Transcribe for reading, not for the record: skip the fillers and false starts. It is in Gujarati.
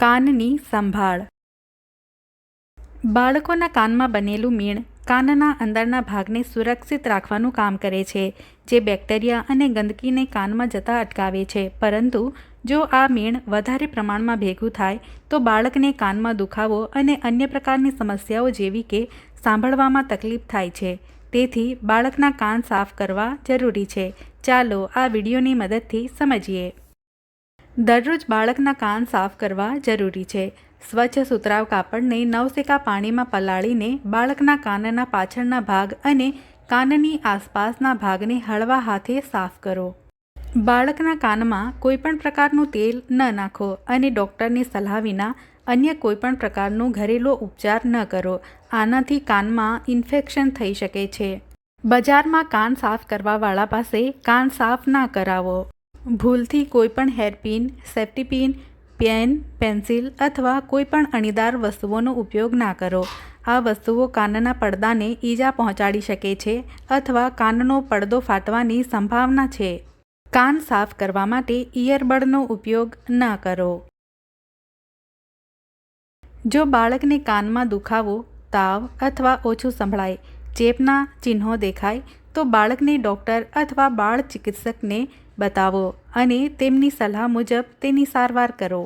કાનની સંભાળ. બાળકોના કાનમાં બનેલું મીણ કાનના અંદરના ભાગને સુરક્ષિત રાખવાનું કામ કરે છે, જે બેક્ટેરિયા અને ગંદકીને કાનમાં જતા અટકાવે છે. પરંતુ જો આ મીણ વધારે પ્રમાણમાં ભેગું થાય તો બાળકને કાનમાં દુખાવો અને અન્ય પ્રકારની સમસ્યાઓ જેવી કે સાંભળવામાં તકલીફ થાય છે. તેથી બાળકના કાન સાફ કરવા જરૂરી છે. ચાલો આ વિડીયોની મદદથી સમજીએ. દરરોજ બાળકના કાન સાફ કરવા જરૂરી છે. સ્વચ્છ સુતરાઉ કાપડને નવસેકા પાણીમાં પલાળીને બાળકના કાનના પાછળના ભાગ અને કાનની આસપાસના ભાગને હળવા હાથે સાફ કરો. બાળકના કાનમાં કોઈપણ પ્રકારનું તેલ ન નાખો અને ડૉક્ટરની સલાહ વિના અન્ય કોઈપણ પ્રકારનો ઘરેલું ઉપચાર ન કરો. આનાથી કાનમાં ઇન્ફેક્શન થઈ શકે છે. બજારમાં કાન સાફ કરવાવાળા પાસે કાન સાફ ના કરાવો. ભૂલથી કોઈપણ hairpin, safety pin, pen, pencil અથવા કોઈપણ અણીદાર વસ્તુઓનો ઉપયોગ ના કરો. આ વસ્તુઓ કાનના પડદાને ઈજા પહોંચાડી શકે છે અથવા કાનનો પડદો ફાટવાની સંભાવના છે. કાન સાફ કરવા માટે ઇયરબડનો ઉપયોગ ન કરો. જો બાળકને કાનમાં દુખાવો, તાવ અથવા ઓછું સંભળાય, ચેપના ચિહ્નો દેખાય તો બાળકને ડૉક્ટર અથવા બાળ ચિકિત્સકને બતાવો અને તેમની સલાહ મુજબ તેની સારવાર કરો.